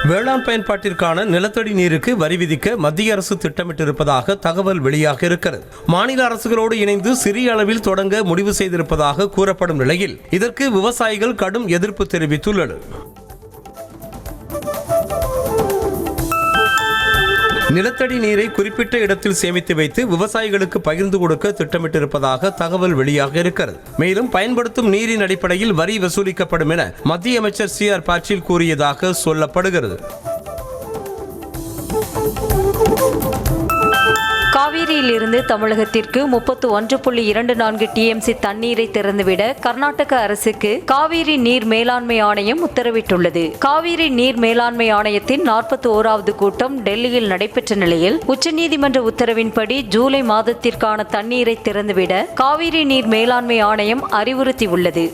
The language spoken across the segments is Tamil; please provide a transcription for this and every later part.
வேளாண் பயன்பாட்டிற்கான நிலத்தடி நீருக்கு வரி விதிக்க மத்திய அரசு திட்டமிட்டிருப்பதாக தகவல் வெளியாக இருக்கிறது. மாநில அரசுகளோடு இணைந்து சிறிய அளவில் தொடங்க முடிவு செய்திருப்பதாக கூறப்படும் நிலையில் இதற்கு விவசாயிகள் கடும் எதிர்ப்பு தெரிவித்துள்ளனர். நிலத்தடி நீரை குறிப்பிட்ட இடத்தில் சேமித்து வைத்து விவசாயிகளுக்கு பகிர்ந்து கொடுக்க திட்டமிட்டிருப்பதாக தகவல் வெளியாக இருக்கிறது. மேலும் பயன்படுத்தும் நீரின் அடிப்படையில் வரி வசூலிக்கப்படும் என மத்திய அமைச்சர் CR பாட்டீல் கூறியதாக சொல்லப்படுகிறது. காவிரியிலிருந்து தமிழகத்திற்கு 31.24 TMC தண்ணீரை திறந்துவிட கர்நாடக அரசுக்கு காவிரி நீர் மேலாண்மை ஆணையம் உத்தரவிட்டுள்ளது. காவிரி நீர் மேலாண்மை ஆணையத்தின் 41வது கூட்டம் டெல்லியில் நடைபெற்ற நிலையில் உச்சநீதிமன்ற உத்தரவின்படி ஜூலை மாதத்திற்கான தண்ணீரை திறந்துவிட காவிரி நீர் மேலாண்மை ஆணையம் அறிவுறுத்தியுள்ளது.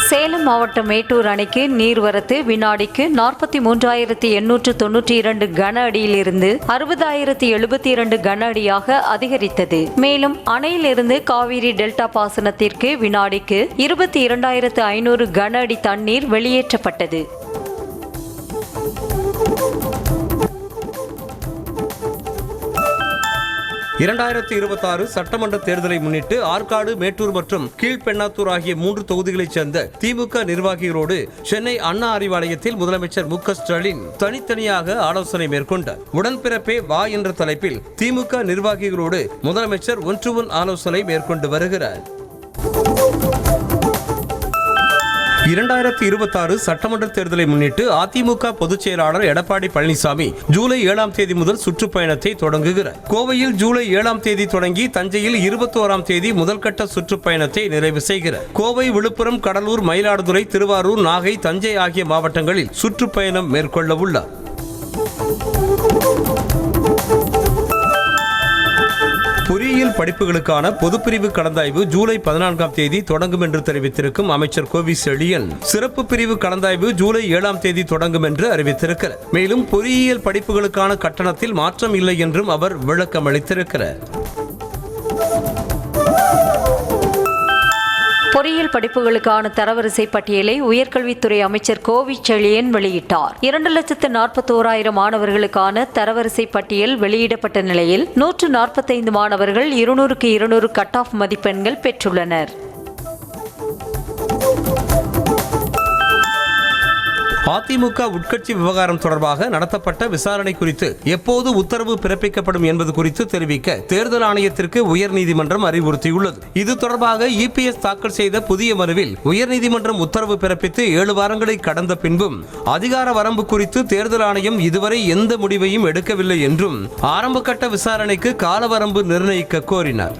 சேலம் மாவட்டம் மேட்டூர் அணைக்கு நீர்வரத்து வினாடிக்கு 43,892 கன அடியிலிருந்து 60,072 கன அடியாக அதிகரித்தது. மேலும் அணையிலிருந்து காவிரி டெல்டா பாசனத்திற்கு வினாடிக்கு 22,500 கன அடி தண்ணீர் வெளியேற்றப்பட்டது. சட்டமன்ற தேர்தலை முன்னிட்டு ஆற்காடு, மேட்டூர் மற்றும் கீழ்பெண்ணாத்தூர் ஆகிய 3 தொகுதிகளைச் சேர்ந்த திமுக நிர்வாகிகளோடு சென்னை அண்ணா அறிவாலயத்தில் முதலமைச்சர் மு.க.ஸ்டாலின் தனித்தனியாக ஆலோசனை மேற்கொண்டார். உடன்பிறப்பே வா என்ற தலைப்பில் திமுக நிர்வாகிகளோடு முதலமைச்சர் ஒன் ஆலோசனை மேற்கொண்டு வருகிறார். 2026 சட்டமன்ற தேர்தலை முன்னிட்டு அதிமுக பொதுச் செயலாளர் எடப்பாடி பழனிசாமி ஜூலை 7ஆம் தேதி முதல் சுற்றுப்பயணத்தை தொடங்குகிறார். கோவையில் ஜூலை 7ஆம் தேதி தொடங்கி தஞ்சையில் 21ஆம் தேதி முதல்கட்ட சுற்றுப்பயணத்தை நிறைவு செய்கிறார். கோவை, விழுப்புரம், கடலூர், மயிலாடுதுறை, திருவாரூர், நாகை, தஞ்சை ஆகிய மாவட்டங்களில் சுற்றுப்பயணம் மேற்கொள்ள உள்ளார். பொறியியல் படிப்புகளுக்கான பொதுப்பிரிவு கலந்தாய்வு ஜூலை 14ஆம் தேதி தொடங்கும் என்று தெரிவித்திருக்கும் அமைச்சர் கோவி செழியன் சிறப்பு பிரிவு கலந்தாய்வு ஜூலை 7ஆம் தேதி தொடங்கும் என்று அறிவித்திருக்கிறார். மேலும் பொறியியல் படிப்புகளுக்கான கட்டணத்தில் மாற்றம் இல்லை என்றும் அவர் விளக்கம் அளித்திருக்கிறார். பொறியியல் படிப்புகளுக்கான தரவரிசை பட்டியலை உயர்கல்வித்துறை அமைச்சர் கோவி செழியன் வெளியிட்டார். 2,41,000 மாணவர்களுக்கான தரவரிசை பட்டியல் வெளியிடப்பட்ட நிலையில் 145 மாணவர்கள் 200க்கு 200 கட் ஆஃப் மதிப்பெண்கள் பெற்றுள்ளனர். அதிமுக உட்கட்சி விவகாரம் தொடர்பாக நடத்தப்பட்ட விசாரணை குறித்து எப்போது உத்தரவு பிறப்பிக்கப்படும் என்பது குறித்து தெரிவிக்க தேர்தல் ஆணையத்திற்கு உயர்நீதிமன்றம் அறிவுறுத்தியுள்ளது. இது தொடர்பாக EPS தாக்கல் செய்த புதிய மனுவில் உயர்நீதிமன்றம் உத்தரவு பிறப்பித்து 7 வாரங்களை கடந்த பின்பும் அதிகார வரம்பு குறித்து தேர்தல் ஆணையம் இதுவரை எந்த முடிவையும் எடுக்கவில்லை என்றும் ஆரம்ப கட்ட விசாரணைக்கு கால வரம்பு நிர்ணயிக்க கோரினார்.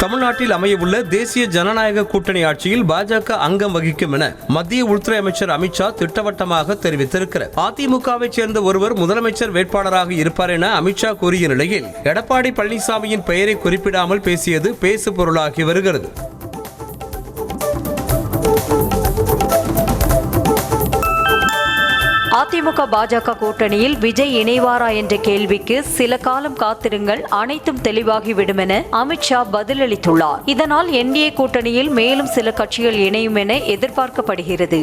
தமிழ்நாட்டில் அமையவுள்ள தேசிய ஜனநாயக கூட்டணி ஆட்சியில் பாஜக அங்கம் வகிக்கும் என மத்திய உள்துறை அமைச்சர் அமித்ஷா திட்டவட்டமாக தெரிவித்திருக்கிறார். அதிமுகவைச் சேர்ந்த ஒருவர் முதலமைச்சர் வேட்பாளராக இருப்பார் என அமித்ஷா கூறிய நிலையில் எடப்பாடி பழனிசாமியின் பெயரை குறிப்பிடாமல் பேசியது பேசு பொருளாகி வருகிறது. அதிமுக பாஜக கூட்டணியில் விஜய் இணைவாரா என்ற கேள்விக்கு சில காலம் காத்திருங்கள், அனைத்தும் தெளிவாகிவிடும் என அமித்ஷா பதிலளித்துள்ளார். இதனால் NDA கூட்டணியில் மேலும் சில கட்சிகள் இணையும் என எதிர்பார்க்கப்படுகிறது.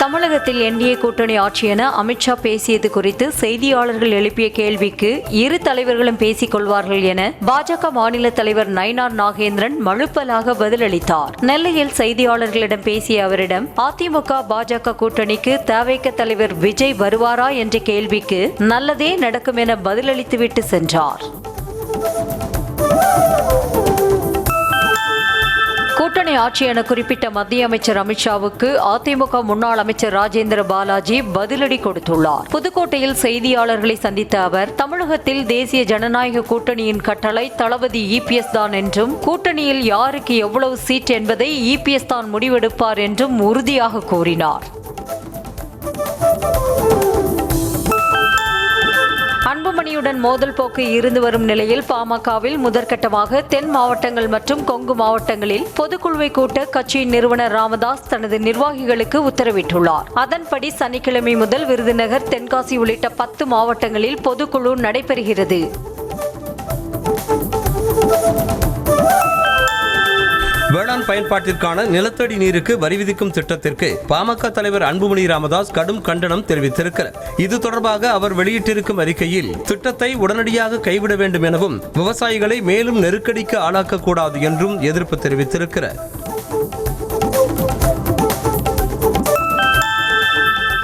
தமிழகத்தில் NDA கூட்டணி ஆட்சி என அமித்ஷா பேசியது குறித்து செய்தியாளர்கள் எழுப்பிய கேள்விக்கு இரு தலைவர்களும் பேசிக் கொள்வார்கள் என பாஜக மாநில தலைவர் நயினார் நாகேந்திரன் மழுப்பலாக பதிலளித்தார். நெல்லையில் செய்தியாளர்களிடம் பேசிய அவரிடம் அதிமுக பாஜக கூட்டணிக்கு தவிக தலைவர் விஜய் வருவாரா என்ற கேள்விக்கு நல்லதே நடக்கும் என பதிலளித்துவிட்டு சென்றார். கூட்டணி ஆட்சி என குறிப்பிட்ட மத்திய அமைச்சர் அமித்ஷாவுக்கு அதிமுக முன்னாள் அமைச்சர் ராஜேந்திர பாலாஜி பதிலடி கொடுத்துள்ளார். புதுக்கோட்டையில் செய்தியாளர்களை சந்தித்த அவர் தமிழகத்தில் தேசிய ஜனநாயக கூட்டணியின் கட்டளை தளபதி EPS தான் என்றும் கூட்டணியில் யாருக்கு எவ்வளவு சீட் என்பதை EPS தான் முடிவெடுப்பார் என்றும் உறுதியாக கூறினார். அன்புமணியுடன் மோதல் போக்கு இருந்து வரும் நிலையில் பாமகவில் முதற்கட்டமாக தென் மாவட்டங்கள் மற்றும் கொங்கு மாவட்டங்களில் பொதுக்குழுவை கூட்ட கட்சியின் நிறுவனர் ராமதாஸ் தனது நிர்வாகிகளுக்கு உத்தரவிட்டுள்ளார். அதன்படி சனிக்கிழமை முதல் விருதுநகர், தென்காசி உள்ளிட்ட 10 மாவட்டங்களில் பொதுக்குழு நடைபெறுகிறது. வேளாண் பயன்பாட்டிற்கான நிலத்தடி நீருக்கு வரி விதிக்கும் திட்டத்திற்கு பாமக தலைவர் அன்புமணி ராமதாஸ் கடும் கண்டனம் தெரிவித்திருக்கிறார். இது தொடர்பாக அவர் வெளியிட்டிருக்கும் அறிக்கையில் திட்டத்தை உடனடியாக கைவிட வேண்டும் எனவும் விவசாயிகளை மேலும் நெருக்கடிக்கு ஆளாக்கக்கூடாது என்றும் எதிர்ப்பு தெரிவித்திருக்கிறார்.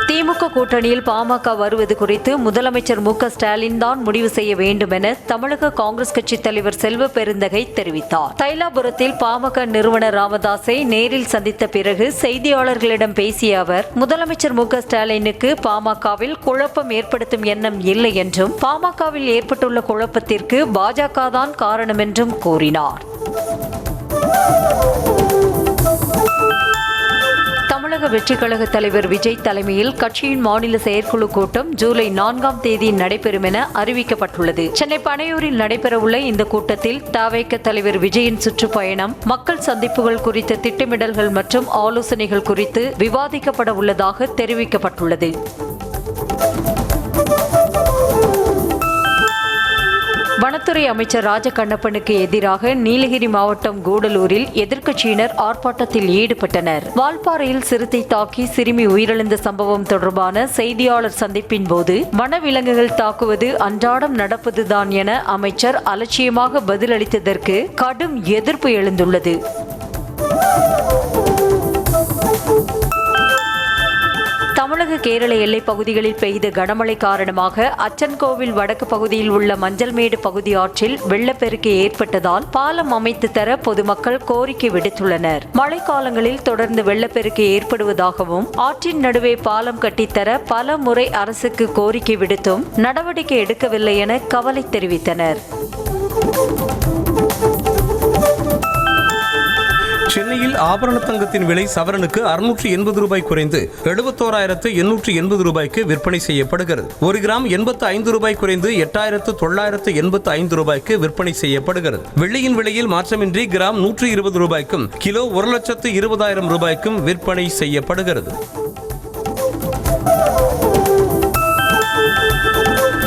திமுக கூட்டணியில் பாமக வருவது குறித்து முதலமைச்சர் மு.க.ஸ்டாலின் தான் முடிவு செய்ய வேண்டும் என தமிழக காங்கிரஸ் கட்சி தலைவர் செல்வ பெருந்தகை தெரிவித்தார். தைலாபுரத்தில் பாமக நிறுவனர் ராமதாஸை நேரில் சந்தித்த பிறகு செய்தியாளர்களிடம் பேசிய அவர், முதலமைச்சர் மு.க.ஸ்டாலினுக்கு பாமகவில் குழப்பம் ஏற்படுத்தும் எண்ணம் இல்லை என்றும் பாமகவில் ஏற்பட்டுள்ள குழப்பத்திற்கு பாஜக தான் காரணம் என்றும் கூறினார். தமிழக வெற்றிக் கழக தலைவர் விஜய் தலைமையில் கட்சியின் மாநில செயற்குழு கூட்டம் ஜூலை 4ஆம் தேதி நடைபெறும் என அறிவிக்கப்பட்டுள்ளது. சென்னை பனையூரில் நடைபெறவுள்ள இந்த கூட்டத்தில் தவேக தலைவர் விஜயின் சுற்றுப்பயணம், மக்கள் சந்திப்புகள் குறித்த திட்டமிடல்கள் மற்றும் ஆலோசனைகள் குறித்து விவாதிக்கப்பட உள்ளதாக தெரிவிக்கப்பட்டுள்ளது. வனத்துறை அமைச்சர் ராஜகண்ணப்பனுக்கு எதிராக நீலகிரி மாவட்டம் கூடலூரில் எதிர்க்கட்சியினர் ஆர்ப்பாட்டத்தில் ஈடுபட்டனர். வால்பாறையில் சிறுத்தை தாக்கி சிறுமி உயிரிழந்த சம்பவம் தொடர்பான செய்தியாளர் சந்திப்பின் போது வனவிலங்குகள் தாக்குவது அன்றாடம் நடப்பதுதான் என அமைச்சர் அலட்சியமாக பதிலளித்ததற்கு கடும் எதிர்ப்பு எழுந்துள்ளது. தமிழக கேரள எல்லைப் பகுதிகளில் பெய்த கனமழை காரணமாக அச்சன்கோவில் வடக்கு பகுதியில் உள்ள மஞ்சள்மேடு பகுதி ஆற்றில் வெள்ளப்பெருக்கு ஏற்பட்டதால் பாலம் அமைத்து தர பொதுமக்கள் கோரிக்கை விடுத்துள்ளனர். மழைக்காலங்களில் தொடர்ந்து வெள்ளப்பெருக்கு ஏற்படுவதாகவும் ஆற்றின் நடுவே பாலம் கட்டித்தர பல முறை அரசுக்கு கோரிக்கை விடுத்தும் நடவடிக்கை எடுக்கவில்லை என கவலை தெரிவித்தனர். சென்னையில் ஆபரண தங்கத்தின் விலை சவரனுக்கு 680 ரூபாய் குறைந்து 71,880 ரூபாய்க்கு விற்பனை செய்யப்படுகிறது. 1 கிராம் 85 ரூபாய் குறைந்து 8,985 ரூபாய்க்கு விற்பனை செய்யப்படுகிறது. வெள்ளியின் விலையில் மாற்றமின்றி கிராம் 120 ரூபாய்க்கும் கிலோ 1,20,000 ரூபாய்க்கும் விற்பனை செய்யப்படுகிறது.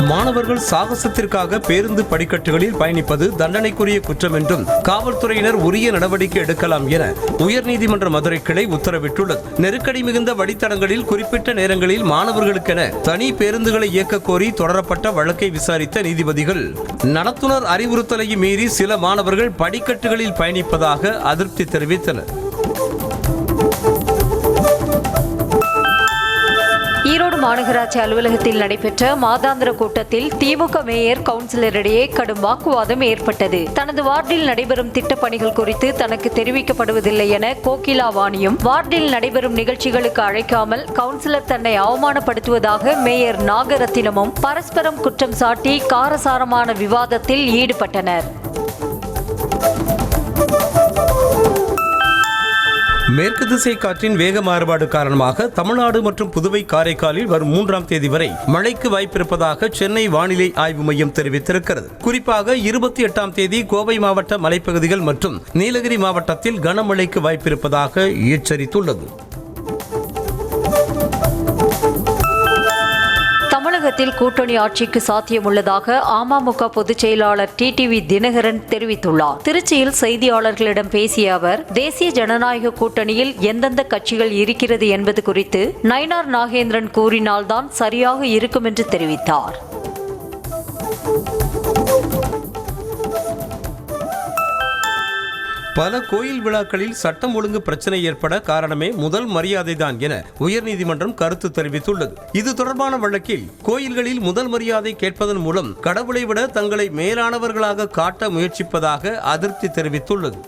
மாணவர்கள் சாகசத்திற்காக பேருந்து படிக்கட்டுகளில் பயணிப்பது தண்டனைக்குரிய குற்றம் என்றும் காவல்துறையினர் உரிய நடவடிக்கை எடுக்கலாம் என உயர்நீதிமன்ற மதுரை கிளை உத்தரவிட்டுள்ளது. நெருக்கடி மிகுந்த வழித்தடங்களில் குறிப்பிட்ட நேரங்களில் மாணவர்களுக்கென தனி பேருந்துகளை இயக்க கோரி தொடரப்பட்ட வழக்கை விசாரித்த நீதிபதிகள் நடத்துனர் அறிவுறுத்தலையும் மீறி சில மாணவர்கள் படிக்கட்டுகளில் பயணிப்பதாக அதிருப்தி தெரிவித்தனர். ஈரோடு மாநகராட்சி அலுவலகத்தில் நடைபெற்ற மாதாந்திர கூட்டத்தில் திமுக மேயர் கவுன்சிலரிடையே கடும் வாக்குவாதம் ஏற்பட்டது. தனது வார்டில் நடைபெறும் திட்டப்பணிகள் குறித்து தனக்கு தெரிவிக்கப்படுவதில்லை என கோகிலா வாணியும், வார்டில் நடைபெறும் நிகழ்ச்சிகளுக்கு அழைக்காமல் கவுன்சிலர் தன்னை அவமானப்படுத்துவதாக மேயர் நாகரத்தினமும் பரஸ்பரம் குற்றம் சாட்டி காரசாரமான விவாதத்தில் ஈடுபட்டனர். மேற்கு திசை காற்றின் வேக மாறுபாடு காரணமாக தமிழ்நாடு மற்றும் புதுவை, காரைக்காலில் வரும் 3ஆம் தேதி வரை மழைக்கு வாய்ப்பிருப்பதாக சென்னை வானிலை ஆய்வு மையம் தெரிவித்திருக்கிறது. குறிப்பாக 28ஆம் தேதி கோவை மாவட்ட மலைப்பகுதிகள் மற்றும் நீலகிரி மாவட்டத்தில் கனமழைக்கு வாய்ப்பிருப்பதாக எச்சரித்துள்ளது. தமிழகத்தில் கூட்டணி ஆட்சிக்கு சாத்தியமுள்ளதாக அமமுக பொதுச் செயலாளர் டிடிவி தினகரன் தெரிவித்துள்ளார். திருச்சியில் செய்தியாளர்களிடம் பேசிய அவர், தேசிய ஜனநாயக கூட்டணியில் எந்தெந்த கட்சிகள் இருக்கிறது என்பது குறித்து நயினார் நாகேந்திரன் கூறினால்தான் சரியாக இருக்கும் என்று தெரிவித்தார். பல கோயில் விழாக்களில் சட்டம் ஒழுங்கு பிரச்சனை ஏற்பட காரணமே முதல் மரியாதைதான் என உயர்நீதிமன்றம் கருத்து தெரிவித்துள்ளது. இது தொடர்பான வழக்கில் கோயில்களில் முதல் மரியாதை கேட்பதன் மூலம் கடவுளை விட தங்களை மேலானவர்களாக காட்ட முயற்சிப்பதாக அதிருப்தி தெரிவித்துள்ளது.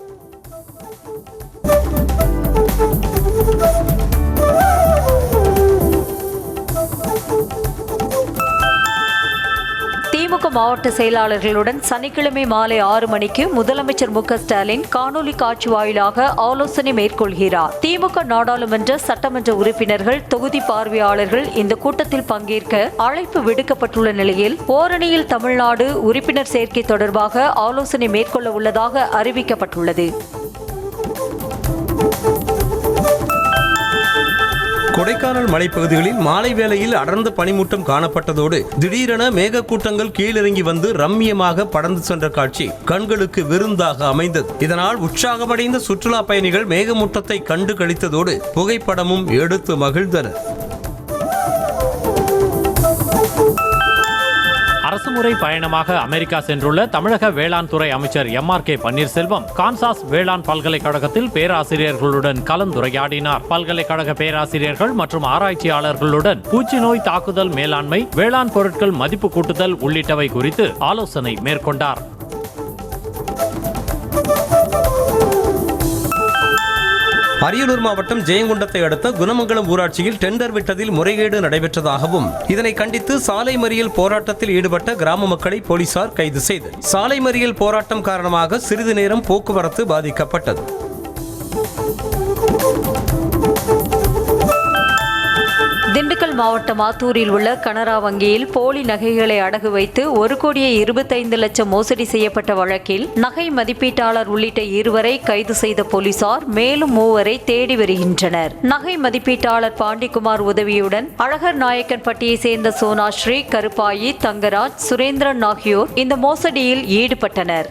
திமுக மாவட்ட செயலாளர்களுடன் சனிக்கிழமை மாலை 6 மணிக்கு முதலமைச்சர் மு க ஸ்டாலின் காணொலி காட்சி வாயிலாக ஆலோசனை மேற்கொள்கிறார். திமுக நாடாளுமன்ற சட்டமன்ற உறுப்பினர்கள், தொகுதி பார்வையாளர்கள் இந்த கூட்டத்தில் பங்கேற்க அழைப்பு விடுக்கப்பட்டுள்ள நிலையில் ஓரணியில் தமிழ்நாடு உறுப்பினர் சேர்க்கை தொடர்பாக ஆலோசனை மேற்கொள்ள உள்ளதாக அறிவிக்கப்பட்டுள்ளது. கொடைக்கானல் மலைப்பகுதிகளில் மாலை வேளையில் அடர்ந்த பனிமூட்டம் காணப்பட்டதோடு திடீரென மேகக்கூட்டங்கள் கீழிறங்கி வந்து ரம்மியமாக படர்ந்து சென்ற காட்சி கண்களுக்கு விருந்தாக அமைந்தது. இதனால் உற்சாகமடைந்த சுற்றுலா பயணிகள் மேகமூட்டத்தை கண்டு களித்ததோடு புகைப்படமும் எடுத்து மகிழ்ந்தனர். அரசுமுறை பயணமாக அமெரிக்கா சென்றுள்ள தமிழக வேளாண் துறை அமைச்சர் MRK பன்னீர்செல்வம் கான்சாஸ் வேளாண் பல்கலைக்கழகத்தில் பேராசிரியர்களுடன் கலந்துரையாடினார். பல்கலைக்கழக பேராசிரியர்கள் மற்றும் ஆராய்ச்சியாளர்களுடன் பூச்சி நோய் தாக்குதல் மேலாண்மை, வேளாண் பொருட்கள் மதிப்பு கூட்டுதல் உள்ளிட்டவை குறித்து ஆலோசனை மேற்கொண்டார். அரியலூர் மாவட்டம் ஜெயங்கொண்டத்தை அடுத்த குணமங்கலம் ஊராட்சியில் டெண்டர் விட்டதில் முறைகேடு நடைபெற்றதாகவும் இதனை கண்டித்து சாலை மறியல் போராட்டத்தில் ஈடுபட்ட கிராம மக்களை போலீசார் கைது செய்தனர். சாலை மறியல் போராட்டம் காரணமாக சிறிது நேரம் போக்குவரத்து பாதிக்கப்பட்டது. திண்டுக்கல் மாவட்டம் ஆத்தூரில் உள்ள கனரா வங்கியில் போலி நகைகளை அடகு வைத்து 1,25,00,000 மோசடி செய்யப்பட்ட வழக்கில் நகை மதிப்பீட்டாளர் உள்ளிட்ட 2 கைது செய்த போலீசார் மேலும் 3 தேடி வருகின்றனர். நகை மதிப்பீட்டாளர் பாண்டிக்குமார் உதவியுடன் அழகர் நாயக்கன்பட்டியை சேர்ந்த சோனாஸ்ரீ, கருப்பாயி, தங்கராஜ், சுரேந்திரன் ஆகியோர் இந்த மோசடியில் ஈடுபட்டனர்.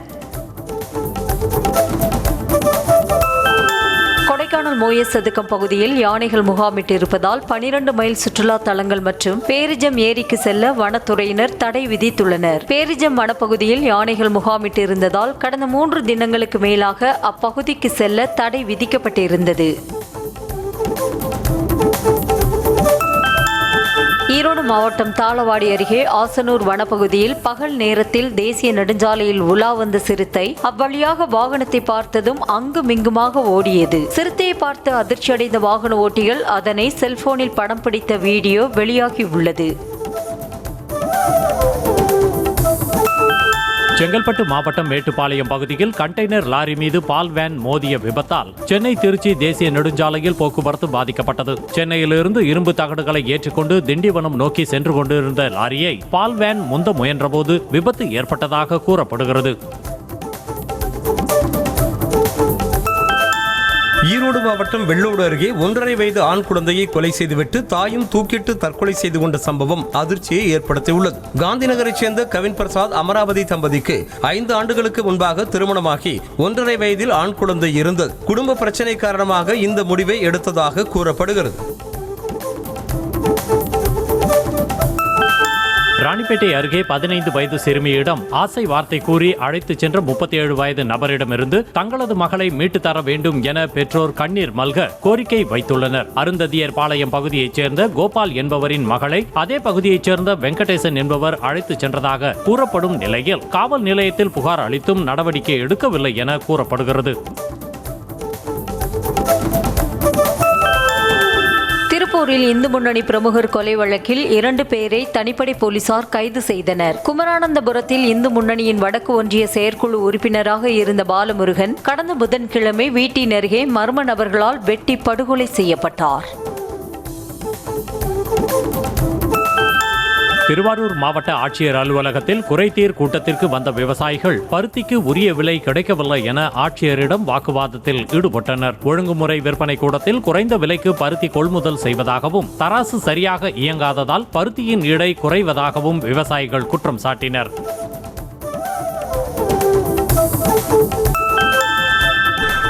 கொடைக்கானல் மோயஸ் சதுக்கம் பகுதியில் யானைகள் முகாமிட்டு இருப்பதால் 12 மைல் சுற்றுலா தலங்கள் மற்றும் பேரிஜம் ஏரிக்கு செல்ல வனத்துறையினர் தடை விதித்துள்ளனர். பேரிஜம் வனப்பகுதியில் யானைகள் முகாமிட்டு இருந்ததால் கடந்த 3 தினங்களுக்கு மேலாக அப்பகுதிக்கு செல்ல தடை விதிக்கப்பட்டிருந்தது. ஈரோடு மாவட்டம் தாளவாடி அருகே ஆசனூர் வனப்பகுதியில் பகல் நேரத்தில் தேசிய நெடுஞ்சாலையில் உலா வந்த சிறுத்தை அவ்வழியாக வாகனத்தை பார்த்ததும் அங்குமிங்குமாக ஓடியது. சிறுத்தையை பார்த்து அதிர்ச்சியடைந்த வாகன ஓட்டிகள் அதனை செல்போனில் படம் பிடித்த வீடியோ வெளியாகியுள்ளது. செங்கல்பட்டு மாவட்டம் மேட்டுப்பாளையம் பகுதியில் கண்டெய்னர் லாரி மீது பால் வேன் மோதிய விபத்தால் சென்னை திருச்சி தேசிய நெடுஞ்சாலையில் போக்குவரத்து பாதிக்கப்பட்டது. சென்னையிலிருந்து இரும்பு தகடுகளை ஏற்றிக்கொண்டு திண்டிவனம் நோக்கி சென்று கொண்டிருந்த லாரியை பால் வேன் முந்த முயன்றபோது விபத்து ஏற்பட்டதாக கூறப்படுகிறது. ஈரோடு மாவட்டம் வெள்ளோடு அருகே 1.5 வயது ஆண் குழந்தையை கொலை செய்துவிட்டு தாயும் தூக்கிட்டு தற்கொலை செய்து கொண்ட சம்பவம் அதிர்ச்சியை ஏற்படுத்தியுள்ளது. காந்திநகரைச் சேர்ந்த கவின் பிரசாத் அமராவதி தம்பதிக்கு 5 ஆண்டுகளுக்கு முன்பாக திருமணமாகி 1.5 வயதில் ஆண் குழந்தை இருந்தது. குடும்ப பிரச்சனை காரணமாக இந்த முடிவை எடுத்ததாக கூறப்படுகிறது. ராணிப்பேட்டை அருகே 15 வயது சிறுமியிடம் ஆசை வார்த்தை கூறி அழைத்துச் சென்ற 37 வயது நபரிடமிருந்து தங்களது மகளை மீட்டு தர வேண்டும் என பெற்றோர் கண்ணீர் மல்க கோரிக்கை வைத்துள்ளனர். அருந்ததியர் பாளையம் பகுதியைச் சேர்ந்த கோபால் என்பவரின் மகளை அதே பகுதியைச் சேர்ந்த வெங்கடேசன் என்பவர் அழைத்துச் சென்றதாக கூறப்படும் நிலையில் காவல் நிலையத்தில் புகார் அளித்தும் நடவடிக்கை எடுக்கவில்லை என கூறப்படுகிறது. திருப்பூரில் இந்து முன்னணி பிரமுகர் கொலை வழக்கில் 2 பேரை தனிப்படை போலீசார் கைது செய்தனர். குமரானந்தபுரத்தில் இந்து முன்னணியின் வடக்கு ஒன்றிய செயற்குழு உறுப்பினராக இருந்த பாலமுருகன் கடந்த புதன்கிழமை வீட்டின் அருகே மர்ம நபர்களால் வெட்டி படுகொலை செய்யப்பட்டார். திருவாரூர் மாவட்ட ஆட்சியர் அலுவலகத்தில் குறைதீர் கூட்டத்திற்கு வந்த விவசாயிகள் பருத்திக்கு உரிய விலை கிடைக்கவில்லை என ஆட்சியரிடம் வாக்குவாதத்தில் ஈடுபட்டனர். ஒழுங்குமுறை விற்பனை கூடத்தில் குறைந்த விலைக்கு பருத்தி கொள்முதல் செய்வதாகவும் தராசு சரியாக இயங்காததால் பருத்தியின் எடை குறைவதாகவும் விவசாயிகள் குற்றம் சாட்டினர்.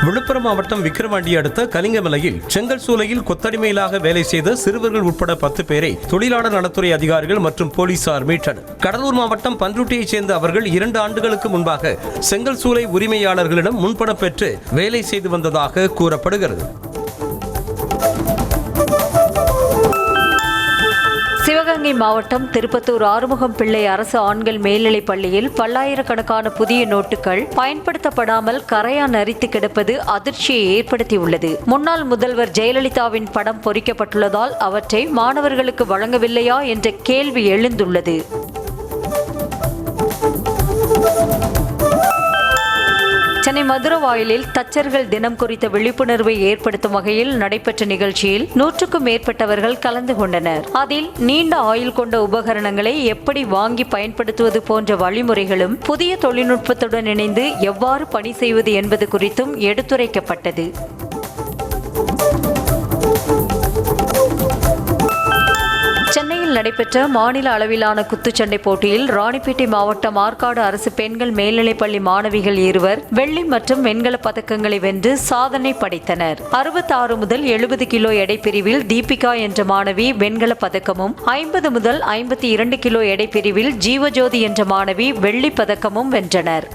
விழுப்புரம் மாவட்டம் விக்கிரவாண்டி அடுத்த கலிங்கமலையில் செங்கல் சூளையில் கொத்தடிமையிலாக வேலை செய்த சிறுவர்கள் உட்பட 10 பேரை தொழிலாளர் நலத்துறை அதிகாரிகள் மற்றும் போலீசார் மீட்டனர். கடலூர் மாவட்டம் பன்ருட்டியைச் சேர்ந்த அவர்கள் 2 ஆண்டுகளுக்கு முன்பாக செங்கல் சூளை உரிமையாளர்களிடம் முன்பணம் பெற்று வேலை செய்து வந்ததாக கூறப்படுகிறது. சிவகங்கை மாவட்டம் திருப்பத்தூர் ஆறுமுகம் பிள்ளை அரசு ஆண்கள் மேல்நிலைப் பள்ளியில் பல்லாயிரக்கணக்கான புதிய நோட்டுகள் பயன்படுத்தப்படாமல் கரையான் அரித்து கிடப்பது அதிர்ச்சியை ஏற்படுத்தியுள்ளது. முன்னாள் முதல்வர் ஜெயலலிதாவின் படம் பொறிக்கப்பட்டுள்ளதால் அவற்றை மாணவர்களுக்கு வழங்கவில்லையா என்ற கேள்வி எழுந்துள்ளது. சென்னை மதுரவாயலில் தச்சர்கள் தினம் குறித்த விழிப்புணர்வை ஏற்படுத்தும் வகையில் நடைபெற்ற நிகழ்ச்சியில் 100க்கும் மேற்பட்டவர்கள் கலந்து கொண்டனர். அதில் நீண்ட ஆயுள் கொண்ட உபகரணங்களை எப்படி வாங்கி பயன்படுத்துவது போன்ற வழிமுறைகளும் புதிய தொழில்நுட்பத்துடன் இணைந்து எவ்வாறு பணி செய்வது என்பது குறித்தும் எடுத்துரைக்கப்பட்டது. சென்னையில் நடைபெற்ற மாநில அளவிலான குத்துச்சண்டை போட்டியில் ராணிப்பேட்டை மாவட்டம் ஆற்காடு அரசு பெண்கள் மேல்நிலைப்பள்ளி மாணவிகள் இருவர் வெள்ளி மற்றும் வெண்கல பதக்கங்களை வென்று சாதனை படைத்தனர். 66 முதல் 70 கிலோ எடை பிரிவில் தீபிகா என்ற மாணவி வெண்கல பதக்கமும் 50 முதல் 52 கிலோ எடை பிரிவில் ஜீவஜோதி என்ற மாணவி வெள்ளி பதக்கமும் வென்றனர்.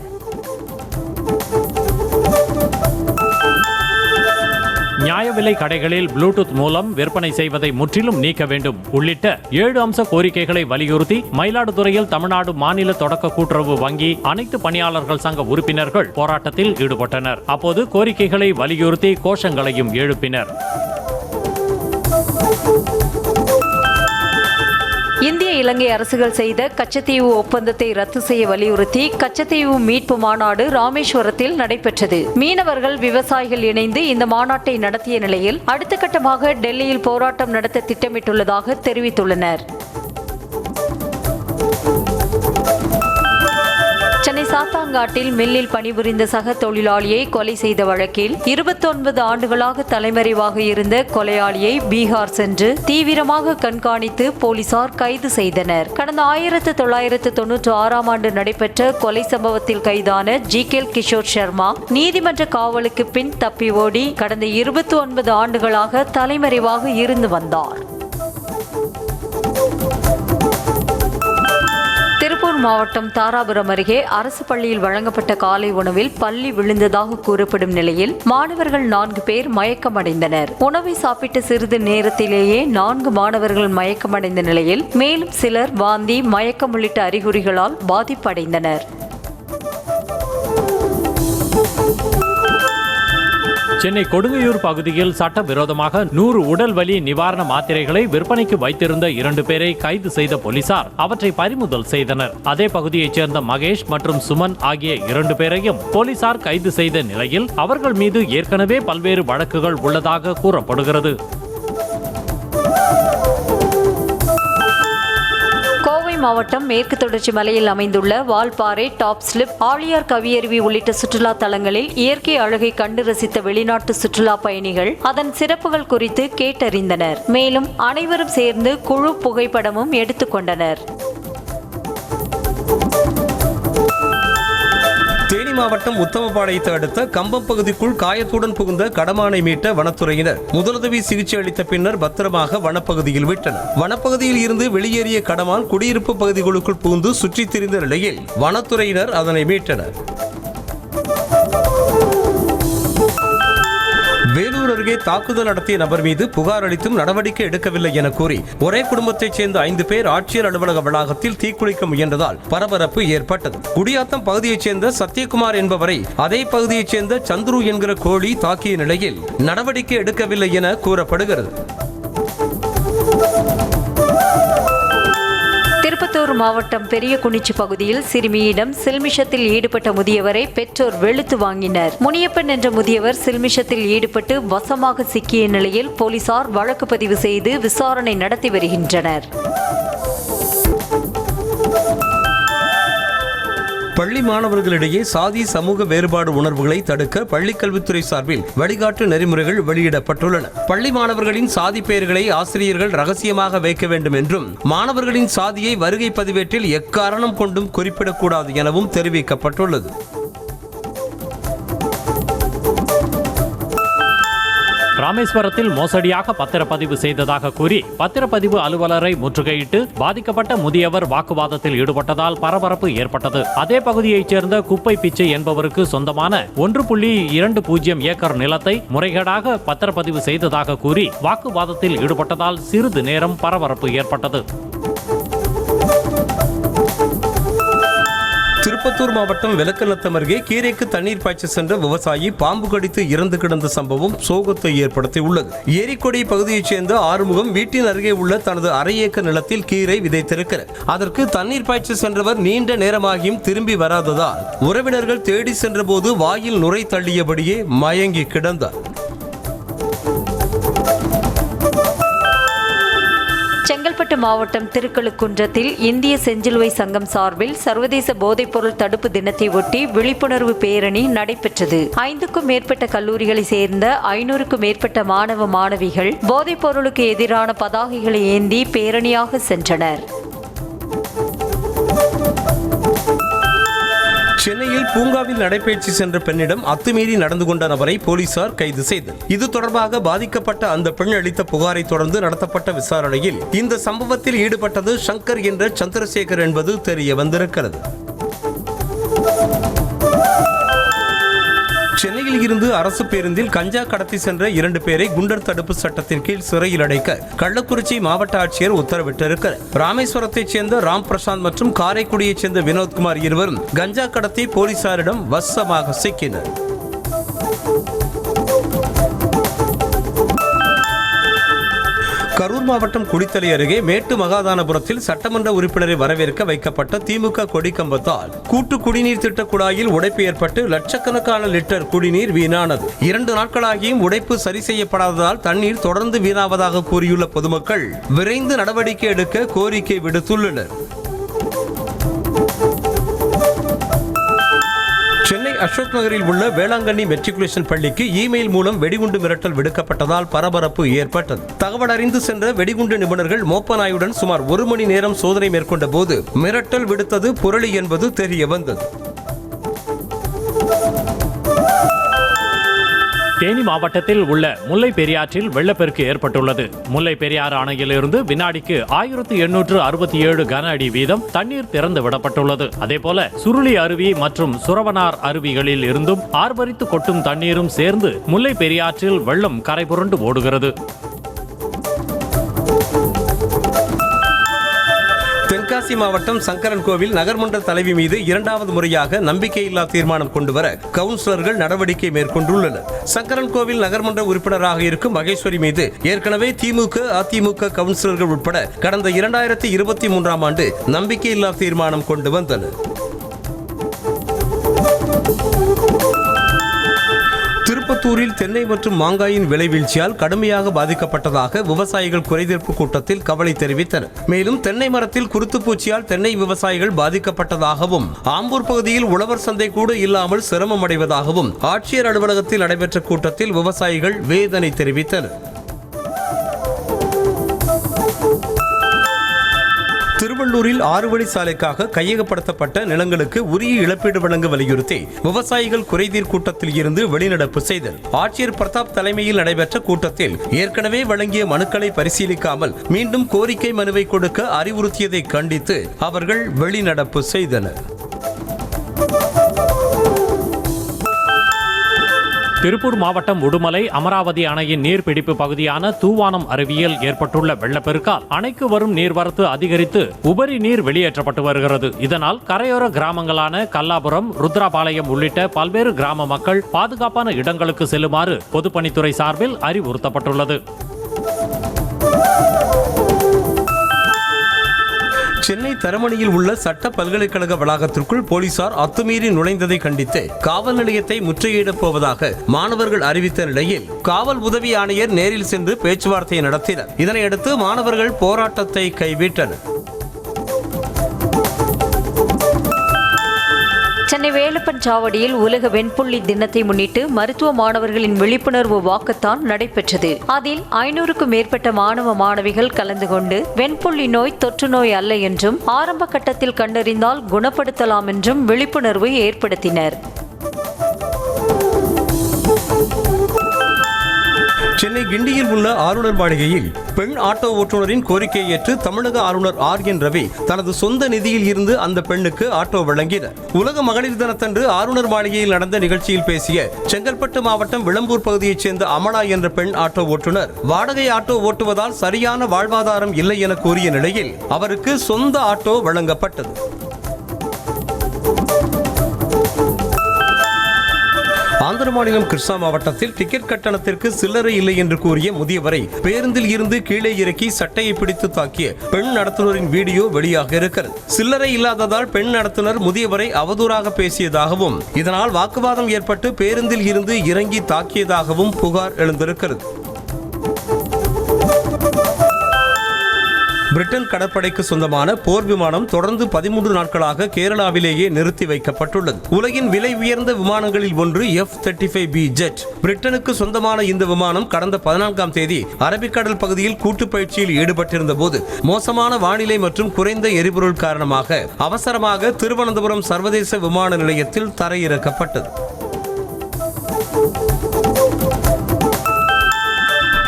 நியாய விலை கடைகளில் ப்ளூடூத் மூலம் விற்பனை செய்வதை முற்றிலும் நீக்க வேண்டும் உள்ளிட்ட 7 அம்ச கோரிக்கைகளை வலியுறுத்தி மயிலாடுதுறையில் தமிழ்நாடு மாநில தொடக்க கூட்டுறவு வங்கி அனைத்து பணியாளர்கள் சங்க உறுப்பினர்கள் போராட்டத்தில் ஈடுபட்டனர். அப்போது கோரிக்கைகளை வலியுறுத்தி கோஷங்களையும் எழுப்பினர். இந்திய இலங்கை அரசுகள் செய்த கச்சத்தீவு ஒப்பந்தத்தை ரத்து செய்ய வலியுறுத்தி கச்சத்தீவு மீட்பு மாநாடு ராமேஸ்வரத்தில் நடைபெற்றது. மீனவர்கள், விவசாயிகள் இணைந்து இந்த மாநாட்டை நடத்திய நிலையில் அடுத்த கட்டமாக டெல்லியில் போராட்டம் நடத்த திட்டமிட்டுள்ளதாக தெரிவித்துள்ளனர். சென்னை சாத்தாங்காட்டில் மில்லில் பணிபுரிந்த சக தொழிலாளியை கொலை செய்த வழக்கில் 29 ஆண்டுகளாக தலைமறைவாக இருந்த கொலையாளியை பீகார் சென்று தீவிரமாக கண்காணித்து போலீசார் கைது செய்தனர். கடந்த 1996ஆம் ஆண்டு நடைபெற்ற கொலை சம்பவத்தில் கைதான ஜிகேல் கிஷோர் சர்மா நீதிமன்ற காவலுக்கு பின் தப்பி ஓடி கடந்த 29 ஆண்டுகளாக தலைமறைவாக இருந்து வந்தார். திருப்பூர் மாவட்டம் தாராபுரம் அருகே அரசு பள்ளியில் வழங்கப்பட்ட காலை உணவில் பல்லி விழுந்ததாக கூறப்படும் நிலையில் மாணவர்கள் 4 பேர் மயக்கமடைந்தனர். உணவை சாப்பிட்ட சிறிது நேரத்திலேயே 4 மாணவர்கள் மயக்கமடைந்த நிலையில் மேலும் சிலர் வாந்தி, மயக்கம் உள்ளிட்ட அறிகுறிகளால் பாதிப்படைந்தனர். சென்னை கொடுங்கையூர் பகுதியில் சட்டவிரோதமாக 100 உடல் வலி நிவாரண மாத்திரைகளை விற்பனைக்கு வைத்திருந்த 2 பேரை கைது செய்த போலீசார் அவற்றை பறிமுதல் செய்தனர். அதே பகுதியைச் சேர்ந்த மகேஷ் மற்றும் சுமன் ஆகிய 2 பேரையும் போலீசார் கைது செய்த நிலையில் அவர்கள் மீது ஏற்கனவே பல்வேறு வழக்குகள் உள்ளதாக கூறப்படுகிறது. மாவட்டம் மேற்கு தொடர்ச்சி மலையில் அமைந்துள்ள வால்பாறை, டாப் ஸ்லிப், ஆழியார் கவியருவி உள்ளிட்ட சுற்றுலா தலங்களில் இயற்கை அழகை கண்டு ரசித்த வெளிநாட்டு சுற்றுலா பயணிகள் அதன் சிறப்புகள் குறித்து கேட்டறிந்தனர். மேலும் அனைவரும் சேர்ந்து குழு புகைப்படமும் எடுத்துக்கொண்டனர். தேனி மாவட்டம் உத்தமபாளையத்தை அடுத்த கம்பம் பகுதிக்குள் காயத்துடன் புகுந்த கடமானை மீட்ட வனத்துறையினர் முதலுதவி சிகிச்சை அளித்த பின்னர் பத்திரமாக வனப்பகுதியில் விட்டனர். வனப்பகுதியில் இருந்து வெளியேறிய கடமான் குடியிருப்பு பகுதிகளுக்குள் புகுந்து சுற்றித் திரிந்த நிலையில் வனத்துறையினர் அதனை மீட்டனர். வேலூர் அருகே தாக்குதல் நடத்திய நபர் மீது புகார் அளித்தும் நடவடிக்கை எடுக்கவில்லை என கூறி ஒரே குடும்பத்தைச் சேர்ந்த 5 பேர் ஆட்சியர் அலுவலக வளாகத்தில் தீக்குளிக்க முயன்றதால் பரபரப்பு ஏற்பட்டது. குடியாத்தம் பகுதியைச் சேர்ந்த சத்யகுமார் என்பவரை அதே பகுதியைச் சேர்ந்த சந்துரு என்கிற கோழி தாக்கிய நிலையில் நடவடிக்கை எடுக்கவில்லை என கூறப்படுகிறது. திருப்பத்தூர் மாவட்டம் பெரிய குனிச்சி பகுதியில் சிறுமியிடம் சில்மிஷத்தில் ஈடுபட்ட முதியவரை பெற்றோர் வெளுத்து வாங்கினர். முனியப்பன் என்ற முதியவர் சில்மிஷத்தில் ஈடுபட்டு வசமாக சிக்கிய நிலையில் போலீசார் வழக்கு பதிவு செய்து விசாரணை நடத்தி வருகின்றனர். பள்ளி மாணவர்களிடையே சாதி சமூக வேறுபாடு உணர்வுகளை தடுக்க பள்ளிக்கல்வித்துறை சார்பில் வழிகாட்டு நெறிமுறைகள் வெளியிடப்பட்டுள்ளன. பள்ளி மாணவர்களின் சாதி பெயர்களை ஆசிரியர்கள் ரகசியமாக வைக்க வேண்டும் என்றும் மாணவர்களின் சாதியை வருகை பதிவேட்டில் எக்காரணம் கொண்டும் குறிப்பிடக்கூடாது எனவும் தெரிவிக்கப்பட்டுள்ளது. ராமேஸ்வரத்தில் மோசடியாக பத்திரப்பதிவு செய்ததாக கூறி பத்திரப்பதிவு அலுவலரை முற்றுகையிட்டு பாதிக்கப்பட்ட முதியவர் வாக்குவாதத்தில் ஈடுபட்டதால் பரபரப்பு ஏற்பட்டது. அதே பகுதியைச் சேர்ந்த குப்பை பிச்சை என்பவருக்கு சொந்தமான 1.20 ஏக்கர் நிலத்தை முறைகேடாக பத்திரப்பதிவு செய்ததாக கூறி வாக்குவாதத்தில் ஈடுபட்டதால் சிறிது நேரம் பரபரப்பு ஏற்பட்டது. திருப்பத்தூர் மாவட்டம் விளக்கநத்தம் அருகே கீரைக்கு தண்ணீர் பாய்ச்ச சென்ற விவசாயி பாம்பு கடித்து இறந்து கிடந்த சம்பவம் சோகத்தை ஏற்படுத்தியுள்ளது. ஏரிக்கொடி பகுதியைச் சேர்ந்த ஆறுமுகம் வீட்டின் அருகே உள்ள தனது அரை ஏக்கர் நிலத்தில் கீரை விதைத்திருக்கிறார். அதற்கு தண்ணீர் பாய்ச்ச சென்றவர் நீண்ட நேரமாகியும் திரும்பி வராததால் உறவினர்கள் தேடி சென்றபோது வாயில் நுரை தள்ளியபடியே மயங்கி கிடந்தார். செங்கல்பட்டு மாவட்டம் திருக்கழுக்குன்றத்தில் இந்திய செஞ்சிலுவை சங்கம் சார்பில் சர்வதேச போதைப்பொருள் தடுப்பு தினத்தை ஒட்டி விழிப்புணர்வு பேரணி நடைபெற்றது. 5க்கும் மேற்பட்ட கல்லூரிகளை சேர்ந்த 500க்கும் மேற்பட்ட மாணவ மாணவிகள் போதைப் பொருளுக்கு எதிரான பதாகைகளை ஏந்தி பேரணியாக சென்றனர். சென்னையில் பூங்காவில் நடைபயிற்சி சென்ற பெண்ணிடம் அத்துமீறி நடந்து கொண்ட நபரை போலீசார் கைது செய்தனர். இது தொடர்பாக பாதிக்கப்பட்ட அந்த பெண் அளித்த புகாரை தொடர்ந்து நடத்தப்பட்ட விசாரணையில் இந்த சம்பவத்தில் ஈடுபட்டது சங்கர் என்ற சந்திரசேகர் என்பது தெரிய வந்திருக்கிறது. சென்னையில் இருந்து அரசு பேருந்தில் கஞ்சா கடத்தி சென்ற 2 பேரை குண்டர் தடுப்பு சட்டத்தின் கீழ் சிறையில் அடைக்க கள்ளக்குறிச்சி மாவட்ட ஆட்சியர் உத்தரவிட்டிருக்கிறார். ராமேஸ்வரத்தைச் சேர்ந்த ராம் பிரசாந்த் மற்றும் காரைக்குடியைச் சேர்ந்த வினோத்குமார் இருவரும் கஞ்சா கடத்தி போலீசாரிடம் வசமாக சிக்கினர். கரூர் மாவட்டம் குளித்தலை அருகே மேட்டு மகாதானபுரத்தில் சட்டமன்ற உறுப்பினரை வரவேற்க வைக்கப்பட்ட திமுக கொடிக்கம்பத்தால் கூட்டு குடிநீர் திட்ட குழாயில் உடைப்பு ஏற்பட்டு லட்சக்கணக்கான லிட்டர் குடிநீர் வீணானது. 2 நாட்களாகியும் உடைப்பு சரி செய்யப்படாததால் தண்ணீர் தொடர்ந்து வீணாவதாக கூறியுள்ள பொதுமக்கள் விரைந்து நடவடிக்கை எடுக்க கோரிக்கை விடுத்துள்ளனர். சென்னை அசோக் நகரில் உள்ள வேளாங்கண்ணி மெட்ரிகுலேஷன் பள்ளிக்கு இமெயில் மூலம் வெடிகுண்டு மிரட்டல் விடுக்கப்பட்டதால் பரபரப்பு ஏற்பட்டது. தகவல் அறிந்து சென்ற வெடிகுண்டு நிபுணர்கள் மோப்பநாயுடன் சுமார் 1 மணி நேரம் சோதனை மேற்கொண்ட போது மிரட்டல் விடுத்தது புரளி என்பது தெரிய வந்தது. தேனி மாவட்டத்தில் உள்ள முல்லை பெரியாற்றில் வெள்ளப்பெருக்கு ஏற்பட்டுள்ளது. முல்லை பெரியாறு அணையிலிருந்து வினாடிக்கு 1867 கன அடி வீதம் தண்ணீர் திறந்து விடப்பட்டுள்ளது. அதேபோல சுருளி அருவி மற்றும் சுரவனார் அருவிகளில் இருந்தும் ஆர்ப்பரித்து கொட்டும் தண்ணீரும் சேர்ந்து முல்லை பெரியாற்றில் வெள்ளம் கரை புரண்டு ஓடுகிறது. தென்காசி மாவட்டம் சங்கரன் கோவில் நகர்மன்ற தலைவி மீது 2வது முறையாக நம்பிக்கையில்லா தீர்மானம் கொண்டுவர கவுன்சிலர்கள் நடவடிக்கை மேற்கொண்டுள்ளனர். சங்கரன் கோவில் நகர்மன்ற உறுப்பினராக இருக்கும் மகேஸ்வரி மீது ஏற்கனவே திமுக அதிமுக கவுன்சிலர்கள் உட்பட கடந்த 2023ஆம் ஆண்டு நம்பிக்கையில்லா தீர்மானம் கொண்டு வந்தனர். திருப்பத்தூரில் தென்னை மற்றும் மாங்காயின் விலை வீழ்ச்சியால் கடுமையாக பாதிக்கப்பட்டதாக விவசாயிகள் குறைதீர்ப்பு கூட்டத்தில் கவலை தெரிவித்தனர். மேலும் தென்னை மரத்தில் குருத்துப்பூச்சியால் தென்னை விவசாயிகள் பாதிக்கப்பட்டதாகவும் ஆம்பூர் பகுதியில் உழவர் சந்தை கூட இல்லாமல் சிரமம் அடைவதாகவும் ஆட்சியர் அலுவலகத்தில் நடைபெற்ற கூட்டத்தில் விவசாயிகள் வேதனை தெரிவித்தனர். திருவள்ளூரில் 6 வழி சாலைக்காக கையகப்படுத்தப்பட்ட நிலங்களுக்கு உரிய இழப்பீடு வழங்க வலியுறுத்தி விவசாயிகள் குறைதீர் கூட்டத்தில் இருந்து வெளிநடப்பு செய்தனர். ஆட்சியர் பிரதாப் தலைமையில் நடைபெற்ற கூட்டத்தில் ஏற்கனவே வழங்கிய மனுக்களை பரிசீலிக்காமல் மீண்டும் கோரிக்கை மனுவை கொடுக்க அறிவுறுத்தியதை கண்டித்து அவர்கள் வெளிநடப்பு செய்தனர். திருப்பூர் மாவட்டம் உடுமலை அமராவதி அணையின் நீர்பிடிப்பு பகுதியான தூவானம் அருவியில் ஏற்பட்டுள்ள வெள்ளப்பெருக்கால் அணைக்கு வரும் நீர்வரத்து அதிகரித்து உபரி நீர் வெளியேற்றப்பட்டு வருகிறது. இதனால் கரையோர கிராமங்களான கல்லாபுரம், ருத்ராபாளையம் உள்ளிட்ட பல்வேறு கிராம மக்கள் பாதுகாப்பான இடங்களுக்கு செல்லுமாறு பொதுப்பணித்துறை சார்பில் அறிவுறுத்தப்பட்டுள்ளது. சென்னை தரமணியில் உள்ள சட்ட பல்கலைக்கழக வளாகத்திற்குள் போலீசார் அத்துமீறி நுழைந்ததை கண்டித்து காவல் நிலையத்தை முற்றுகையிடப் போவதாக மாணவர்கள் அறிவித்த நிலையில் காவல் உதவி ஆணையர் நேரில் சென்று பேச்சுவார்த்தை நடத்தினர். இதனையடுத்து மாணவர்கள் போராட்டத்தை கைவிட்டனர். சென்னை வேலப்பஞ்சாவடியில் உலக வெண்புள்ளி தினத்தை முன்னிட்டு மருத்துவ மாணவர்களின் விழிப்புணர்வு வாக்கத்தான் நடைபெற்றது. அதில் 500க்கும் மேற்பட்ட மாணவ மாணவிகள் கலந்து கொண்டு வெண்புள்ளி நோய் தொற்று நோய் அல்ல என்றும் ஆரம்ப கட்டத்தில் கண்டறிந்தால் குணப்படுத்தலாம் என்றும் விழிப்புணர்வு ஏற்படுத்தினர். சென்னை கிண்டியில் உள்ள ஆளுநர் மாளிகையில் பெண் ஆட்டோ ஓட்டுநரின் கோரிக்கையை ஏற்று தமிழக ஆளுநர் RN ரவி தனது சொந்த நிதியில் இருந்து அந்த பெண்ணுக்கு ஆட்டோ வழங்கினார். உலக மகளிர் தினத்தன்று ஆளுநர் மாளிகையில் நடந்த நிகழ்ச்சியில் பேசிய செங்கல்பட்டு மாவட்டம் விளம்பூர் பகுதியைச் சேர்ந்த அமலா என்ற பெண் ஆட்டோ ஓட்டுநர் வாடகை ஆட்டோ ஓட்டுவதால் சரியான வாழ்வாதாரம் இல்லை என கூறிய நிலையில் அவருக்கு சொந்த ஆட்டோ வழங்கப்பட்டது. ஆந்திர மாநிலம் கிருஷ்ணா மாவட்டத்தில் டிக்கெட் கட்டணத்திற்கு சில்லறை இல்லை என்று கூறிய முதியவரை பேருந்தில் இருந்து கீழே இறக்கி சட்டையை பிடித்து தாக்கிய பெண் நடத்துனரின் வீடியோ வெளியாக இருக்கிறது. சில்லறை இல்லாததால் பெண் நடத்துனர் முதியவரை அவதூறாக பேசியதாகவும் இதனால் வாக்குவாதம் ஏற்பட்டு பேருந்தில் இருந்து இறங்கி தாக்கியதாகவும் புகார் எழுந்திருக்கிறது. பிரிட்டன் கடற்படைக்கு சொந்தமான போர் விமானம் தொடர்ந்து 13 நாட்களாக கேரளாவிலேயே நிறுத்தி வைக்கப்பட்டுள்ளது. உலகின் விலை உயர்ந்த விமானங்களில் ஒன்று F-35B ஜெட். பிரிட்டனுக்கு சொந்தமான இந்த விமானம் கடந்த 14ஆம் தேதி அரபிக்கடல் பகுதியில் கூட்டு பயிற்சியில் ஈடுபட்டிருந்த போது மோசமான வானிலை மற்றும் குறைந்த எரிபொருள் காரணமாக அவசரமாக திருவனந்தபுரம் சர்வதேச விமான நிலையத்தில் தரையிறக்கப்பட்டது.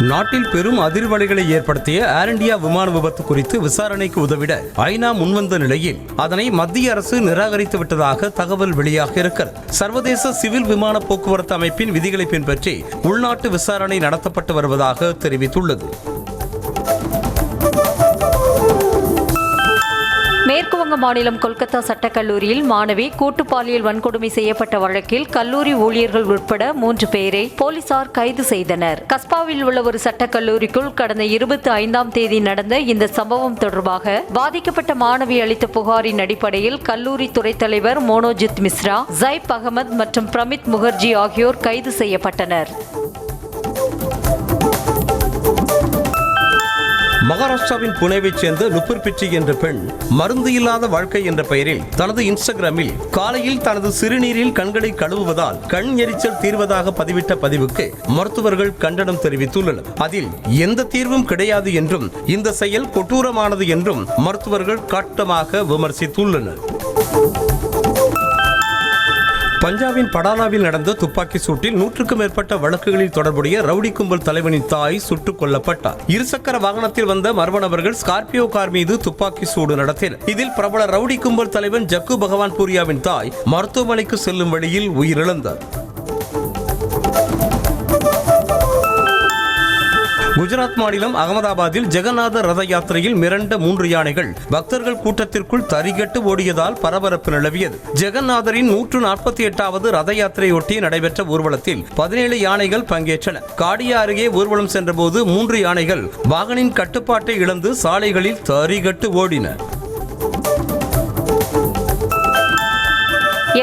நாட்டில் பெரும் அதிர்வலைகளை ஏற்படுத்திய ஏர் இந்தியா விமான விபத்து குறித்து விசாரணைக்கு உதவிட ஐநா முன்வந்த நிலையில் அதனை மத்திய அரசு நிராகரித்து விட்டதாக தகவல் வெளியாக இருக்கிறது. சர்வதேச சிவில் விமான போக்குவரத்து அமைப்பின் விதிகளை பின்பற்றி உள்நாட்டு விசாரணை நடத்தப்பட்டு வருவதாக தெரிவித்துள்ளது. மேற்குவங்க மாநிலம் கொல்கத்தா சட்டக்கல்லூரியில் மாணவி கூட்டு பாலியல் வன்கொடுமை செய்யப்பட்ட வழக்கில் கல்லூரி ஊழியர்கள் உட்பட 3 பேரை போலீசார் கைது செய்தனர். கஸ்பாவில் உள்ள ஒரு சட்டக்கல்லூரிக்குள் கடந்த 25ஆம் தேதி நடந்த இந்த சம்பவம் தொடர்பாக பாதிக்கப்பட்ட மாணவி அளித்த புகாரின் அடிப்படையில் கல்லூரி துறை தலைவர் மோனோஜித் மிஸ்ரா, ஜைப் அகமது மற்றும் பிரமித் முகர்ஜி ஆகியோர் கைது செய்யப்பட்டனர். மகாராஷ்டிராவின் புனேவைச் சேர்ந்த நுப்பர் பிச்சி என்ற பெண் மருந்து இல்லாத வாழ்க்கை என்ற பெயரில் தனது இன்ஸ்டாகிராமில் காலையில் தனது சிறுநீரில் கண்களை கழுவுவதால் கண் எரிச்சல் தீர்வதாக பதிவிட்ட பதிவுக்கு மருத்துவர்கள் கண்டனம் தெரிவித்துள்ளனர். அதில் எந்த தீர்வும் கிடையாது என்றும் இந்த செயல் கொடூரமானது என்றும் மருத்துவர்கள் காட்டமாக விமர்சித்துள்ளனர். பஞ்சாபின் படாலாவில் நடந்த துப்பாக்கி சூட்டில் 100க்கும் மேற்பட்ட வழக்குகளில் தொடர்புடைய ரவுடி கும்பல் தலைவனின் தாய் சுட்டுக் கொல்லப்பட்டார். இருசக்கர வாகனத்தில் வந்த மர்ம நபர்கள் ஸ்கார்பியோ கார் மீது துப்பாக்கி சூடு நடத்தினர். இதில் பிரபல ரவுடி கும்பல் தலைவன் ஜக்கு பகவான் பூரியாவின் தாய் மருத்துவமனைக்கு செல்லும் வழியில் உயிரிழந்தார். குஜராத் மாநிலம் அகமதாபாத்தில் ஜெகநாத ரத யாத்திரையில் மிரண்ட 3 யானைகள் பக்தர்கள் கூட்டத்திற்குள் தறிகட்டு ஓடியதால் பரபரப்பு நிலவியது. ஜெகநாதரின் 148வது ரத யாத்திரையொட்டி நடைபெற்ற ஊர்வலத்தில் 17 யானைகள் பங்கேற்றன. காடியா அருகே ஊர்வலம் சென்றபோது 3 யானைகள் வாகனின் கட்டுப்பாட்டை இழந்து சாலைகளில் தறிகட்டு ஓடின.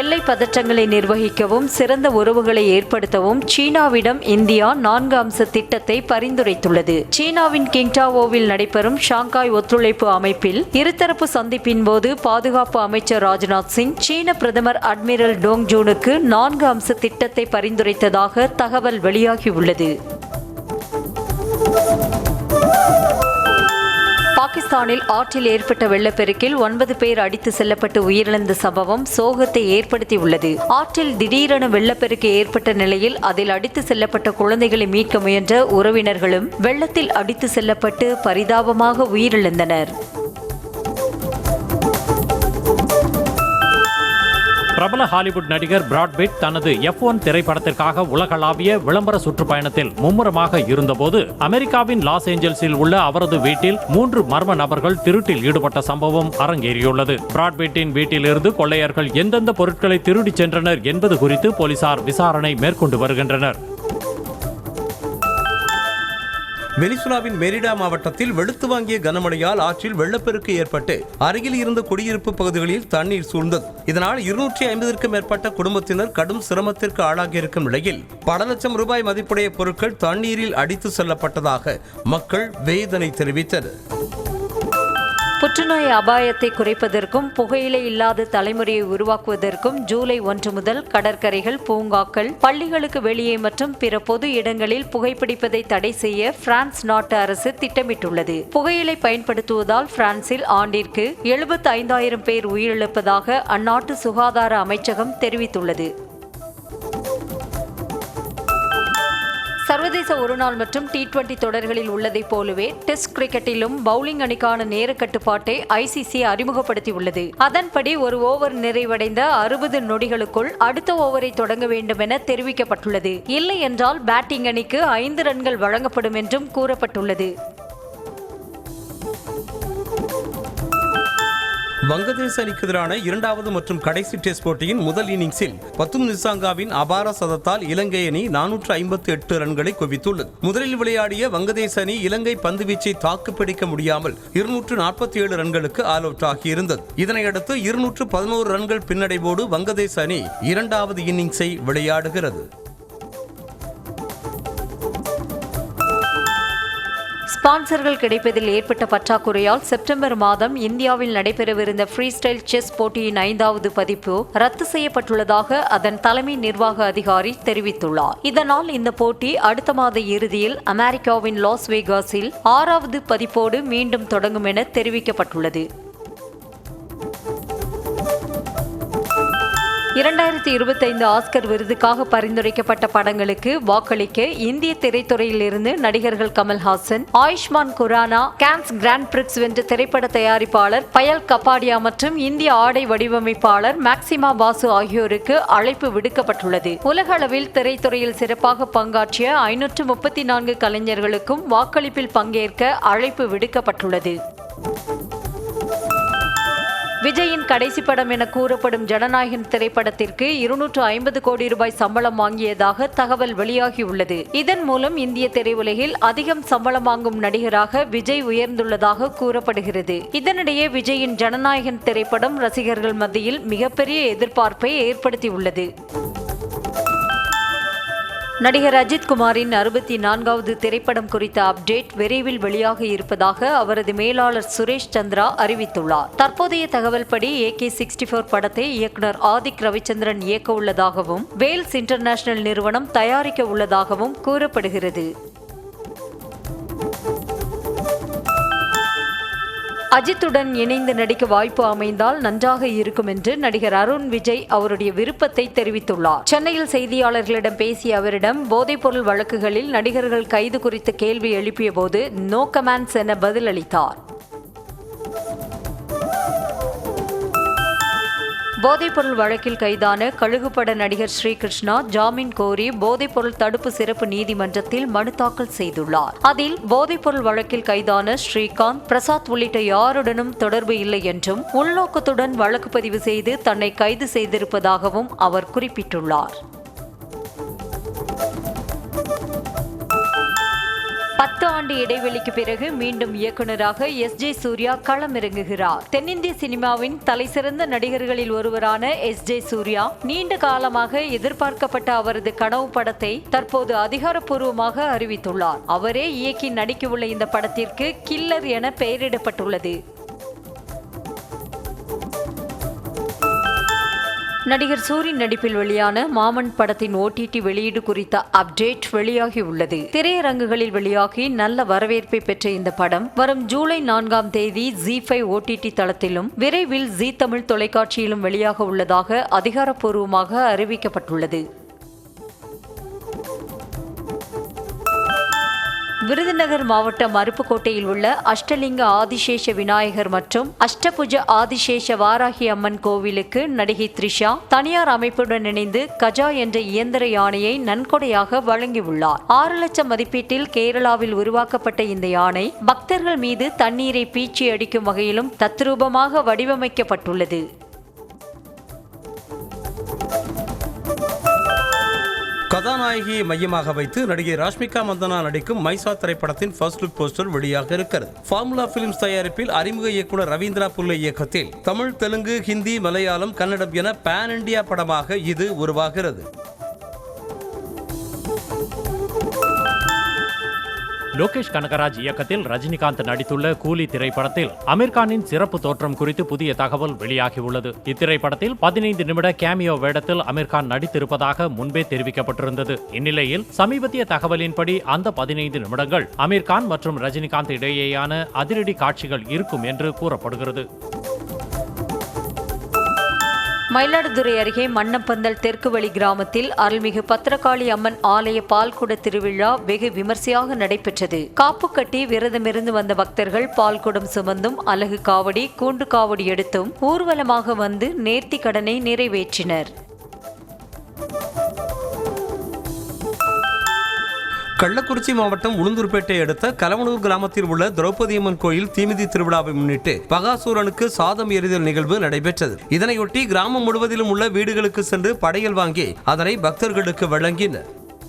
எல்லை பதற்றங்களை நிர்வகிக்கவும் சிறந்த உறவுகளை ஏற்படுத்தவும் சீனாவிடம் இந்தியா 4 அம்ச திட்டத்தை பரிந்துரைத்துள்ளது. சீனாவின் கிங்டாவோவில் நடைபெறும் ஷாங்காய் ஒத்துழைப்பு அமைப்பில் இருதரப்பு சந்திப்பின் போது பாதுகாப்பு அமைச்சர் ராஜ்நாத் சிங் சீன பிரதமர் அட்மிரல் டோங் ஜூனுக்கு 4 அம்ச திட்டத்தை பரிந்துரைத்ததாக தகவல் வெளியாகியுள்ளது. பாகிஸ்தானில் ஆற்றில் ஏற்பட்ட வெள்ளப்பெருக்கில் 9 பேர் அடித்து செல்லப்பட்டு உயிரிழந்த சம்பவம் சோகத்தை ஏற்படுத்தியுள்ளது. ஆற்றில் திடீரென வெள்ளப்பெருக்கு ஏற்பட்ட நிலையில் அதில் அடித்து செல்லப்பட்ட குழந்தைகளை மீட்க முயன்ற உறவினர்களும் வெள்ளத்தில் அடித்து செல்லப்பட்டு பரிதாபமாக உயிரிழந்தனர். பிரபல ஹாலிவுட் நடிகர் பிராட் பிட் தனது F1 திரைப்படத்திற்காக உலகளாவிய விளம்பர சுற்றுப்பயணத்தில் மும்முரமாக இருந்தபோது அமெரிக்காவின் லாஸ் ஏஞ்சல்ஸில் உள்ள அவரது வீட்டில் 3 மர்ம நபர்கள் திருட்டில் ஈடுபட்ட சம்பவம் அரங்கேறியுள்ளது. பிராட் பிட்டின் வீட்டிலிருந்து கொள்ளையர்கள் எந்தெந்த பொருட்களை திருடிச் சென்றனர் என்பது குறித்து போலீசார் விசாரணை மேற்கொண்டு வருகின்றனர். வெனிசுலாவின் மெரிடா மாவட்டத்தில் வெளுத்து வாங்கிய கனமழையால் ஆற்றில் வெள்ளப்பெருக்கு ஏற்பட்டு அருகில் இருந்த குடியிருப்பு பகுதிகளில் தண்ணீர் சூழ்ந்தது. இதனால் 250க்கும் மேற்பட்ட குடும்பத்தினர் கடும் சிரமத்திற்கு ஆளாகியிருக்கும் நிலையில் பல லட்சம் ரூபாய் மதிப்புடைய பொருட்கள் தண்ணீரில் அடித்து செல்லப்பட்டதாக மக்கள் வேதனை தெரிவித்தனர். புற்றுநோய் அபாயத்தை குறைப்பதற்கும் புகையிலை இல்லாத தலைமுறையை உருவாக்குவதற்கும் ஜூலை 1 முதல் கடற்கரைகள், பூங்காக்கள், பள்ளிகளுக்கு வெளியே மற்றும் பிற பொது இடங்களில் புகைப்பிடிப்பதை தடை செய்ய பிரான்ஸ் நாட்டு அரசு திட்டமிட்டுள்ளது. புகையிலை பயன்படுத்துவதால் பிரான்சில் ஆண்டிற்கு 75,000 பேர் உயிரிழப்பதாக அந்நாட்டு சுகாதார அமைச்சகம் தெரிவித்துள்ளது. சர்வதேச ஒருநாள் மற்றும் T20 தொடர்களில் உள்ளதைப் போலவே டெஸ்ட் கிரிக்கெட்டிலும் பவுலிங் அணிக்கான நேர கட்டுப்பாட்டை ICC அறிமுகப்படுத்தியுள்ளது. அதன்படி ஒரு ஓவர் நிறைவடைந்த 60 நொடிகளுக்குள் அடுத்த ஓவரை தொடங்க வேண்டும் என தெரிவிக்கப்பட்டுள்ளது. இல்லை என்றால் பேட்டிங் அணிக்கு 5 ரன்கள் வழங்கப்படும் என்றும் கூறப்பட்டுள்ளது. வங்கதேச அணிக்கு எதிரான இரண்டாவது மற்றும் கடைசி டெஸ்ட் போட்டியின் முதல் இன்னிங்ஸில் பத்தும் நிசாங்காவின் அபார சதத்தால் இலங்கை அணி 458 ரன்களை குவித்துள்ளது. முதலில் விளையாடிய வங்கதேச அணி இலங்கை பந்துவீச்சை தாக்குப்பிடிக்க முடியாமல் 247 ரன்களுக்கு ஆல் அவுட் ஆகியிருந்தது. இதனையடுத்து 211 ரன்கள் பின்னடைவோடு வங்கதேச அணி இரண்டாவது இன்னிங்ஸை விளையாடுகிறது. ஸ்பான்சர்கள் கிடைப்பதில் ஏற்பட்ட பற்றாக்குறையால் செப்டம்பர் மாதம் இந்தியாவில் நடைபெறவிருந்த ஃப்ரீ ஸ்டைல் செஸ் போட்டியின் 5வது பதிப்பு ரத்து செய்யப்பட்டுள்ளதாக அதன் தலைமை நிர்வாக அதிகாரி தெரிவித்துள்ளார். இதனால் இந்த போட்டி அடுத்த மாத இறுதியில் அமெரிக்காவின் லாஸ் வேகாஸில் 6வது பதிப்போடு மீண்டும் தொடங்கும் என தெரிவிக்கப்பட்டுள்ளது. 2025 ஆஸ்கர் விருதுக்காக பரிந்துரைக்கப்பட்ட படங்களுக்கு வாக்களிக்க இந்திய திரைத்துறையிலிருந்து நடிகர்கள் Kamal Haasan, Ayushmann Khurrana, Cannes Grand Prix வென்ற திரைப்பட தயாரிப்பாளர் பயல் கபாடியா மற்றும் இந்திய ஆடை வடிவமைப்பாளர் மேக்சிமா பாசு ஆகியோருக்கு அழைப்பு விடுக்கப்பட்டுள்ளது. உலக அளவில் திரைத்துறையில் சிறப்பாக பங்காற்றிய 534 கலைஞர்களுக்கும் வாக்களிப்பில் பங்கேற்க அழைப்பு விடுக்கப்பட்டுள்ளது. விஜயின் கடைசி படம் என கூறப்படும் ஜனநாயகன் திரைப்படத்திற்கு 250 கோடி ரூபாய் சம்பளம் வாங்கியதாக தகவல் வெளியாகியுள்ளது. இதன் மூலம் இந்திய திரையுலகில் அதிகம் சம்பளம் வாங்கும் நடிகராக விஜய் உயர்ந்துள்ளதாக கூறப்படுகிறது. இதனிடையே விஜயின் ஜனநாயகன் திரைப்படம் ரசிகர்கள் மத்தியில் மிகப்பெரிய எதிர்பார்ப்பை ஏற்படுத்தியுள்ளது. நடிகர் அஜித் குமாரின் 64வது திரைப்படம் குறித்த அப்டேட் விரைவில் வெளியாக இருப்பதாக அவரது மேலாளர் சுரேஷ் சந்திரா அறிவித்துள்ளார். தற்போதைய தகவல்படி AK-64 படத்தை இயக்குனர் ஆதிக் ரவிச்சந்திரன் இயக்க உள்ளதாகவும் வேல்ஸ் இன்டர்நேஷனல் நிறுவனம் தயாரிக்க உள்ளதாகவும் கூறப்படுகிறது. அஜித்துடன் இணைந்து நடிக்க வாய்ப்பு அமைந்தால் நன்றாக இருக்கும் என்று நடிகர் அருண் விஜய் அவருடைய விருப்பத்தை தெரிவித்துள்ளார். சென்னையில் செய்தியாளர்களிடம் பேசிய அவரிடம் போதைப்பொருள் வழக்குகளில் நடிகர்கள் கைது குறித்து கேள்வி எழுப்பிய போது நோ கமெண்ட்ஸ் என பதிலளித்தார். போதைப்பொருள் வழக்கில் கைதான கழுகுப்பட நடிகர் ஸ்ரீகிருஷ்ணா ஜாமீன் கோரி போதைப்பொருள் தடுப்பு சிறப்பு நீதிமன்றத்தில் மனு தாக்கல் செய்துள்ளார். அதில் போதைப்பொருள் வழக்கில் கைதான ஸ்ரீகாந்த், பிரசாத் உள்ளிட்ட யாருடனும் தொடர்பு இல்லை என்றும் உள்நோக்கத்துடன் வழக்கு பதிவு செய்து தன்னை கைது செய்திருப்பதாகவும் அவர் குறிப்பிட்டுள்ளார். 10 ஆண்டு இடைவெளிக்கு பிறகு மீண்டும் இயக்குநராக SJ சூர்யா களமிறங்குகிறார். தென்னிந்திய சினிமாவின் தலைசிறந்த நடிகர்களில் ஒருவரான SJ சூர்யா நீண்ட காலமாக எதிர்பார்க்கப்பட்ட அவரது கனவு படத்தை தற்போது அதிகாரப்பூர்வமாக அறிவித்துள்ளார். அவரே இயக்கி நடிக்கவுள்ள இந்த படத்திற்கு கில்லர் என பெயரிடப்பட்டுள்ளது. நடிகர் சூரி நடிப்பில் வெளியான மாமன் படத்தின் OTT வெளியீடு குறித்த அப்டேட் வெளியாகியுள்ளது. திரையரங்குகளில் வெளியாகி நல்ல வரவேற்பை பெற்ற இந்த படம் வரும் ஜூலை 4ஆம் தேதி ZEE5 OTT தளத்திலும் விரைவில் ஜீ தமிழ் தொலைக்காட்சியிலும் வெளியாக உள்ளதாக அதிகாரப்பூர்வமாக அறிவிக்கப்பட்டுள்ளது. விருதுநகர் மாவட்டம் அருப்புக்கோட்டையில் உள்ள அஷ்டலிங்க ஆதிசேஷ விநாயகர் மற்றும் அஷ்டபுஜ ஆதிசேஷ வாராகி அம்மன் கோவிலுக்கு நடிகை த்ரிஷா தனியார் அமைப்புடன் இணைந்து கஜா என்ற இயந்திர யானையை நன்கொடையாக வழங்கியுள்ளார். 6 லட்சம் மதிப்பீட்டில் கேரளாவில் உருவாக்கப்பட்ட இந்த யானை பக்தர்கள் மீது தண்ணீரை பீச்சி அடிக்கும் வகையிலும் தத்ரூபமாக வடிவமைக்கப்பட்டுள்ளது. கதாநாயகியை மையமாக வைத்து நடிகை ராஷ்மிகா மந்தனா நடிக்கும் மைசா திரைப்படத்தின் ஃபர்ஸ்ட் லுக் போஸ்டர் வெளியாக இருக்கிறது. ஃபார்முலா பிலிம்ஸ் தயாரிப்பில் அறிமுக இயக்குனர் ரவீந்திரா புல்லை இயக்கத்தில் தமிழ், தெலுங்கு, ஹிந்தி, மலையாளம், கன்னடம் என பேன் இண்டியா படமாக இது உருவாகிறது. லோகேஷ் கனகராஜ் இயக்கத்தில் ரஜினிகாந்த் நடித்துள்ள கூலி திரைப்படத்தில் அமீர்கானின் சிறப்பு தோற்றம் குறித்து புதிய தகவல் வெளியாகியுள்ளது. இத்திரைப்படத்தில் 15 நிமிட கேமியோ வேடத்தில் அமீர்கான் நடித்திருப்பதாக முன்பே தெரிவிக்கப்பட்டிருந்தது. இந்நிலையில் சமீபத்திய தகவலின்படி அந்த 15 நிமிடங்கள் அமீர்கான் மற்றும் ரஜினிகாந்த் இடையேயான அதிரடி காட்சிகள் இருக்கும் என்று கூறப்படுகிறது. மயிலாடுதுறை அருகே மன்னப்பந்தல் தெற்கு வழி கிராமத்தில் அருள்மிகு பத்திரகாளி அம்மன் ஆலய பால்குட திருவிழா வெகு விமர்சையாக நடைபெற்றது. காப்பு கட்டி விரதமிருந்து வந்த பக்தர்கள் பால்குடம் சுமந்தும் அலகு காவடி, கூண்டு காவடி எடுத்தும் ஊர்வலமாக வந்து நேர்த்தி கடனை நிறைவேற்றினர். கள்ளக்குறிச்சி மாவட்டம் உளுந்தூர்பேட்டை அடுத்த கலவனூர் கிராமத்தில் உள்ள திரௌபதியம்மன் கோயில் தீமிதி திருவிழாவை முன்னிட்டு பகாசூரனுக்கு சாதம் எறிதல் நிகழ்வு நடைபெற்றது. இதனையொட்டி கிராமம் முழுவதிலும் உள்ள வீடுகளுக்கு சென்று படையல் வாங்கி அதனை பக்தர்களுக்கு வழங்கினர்.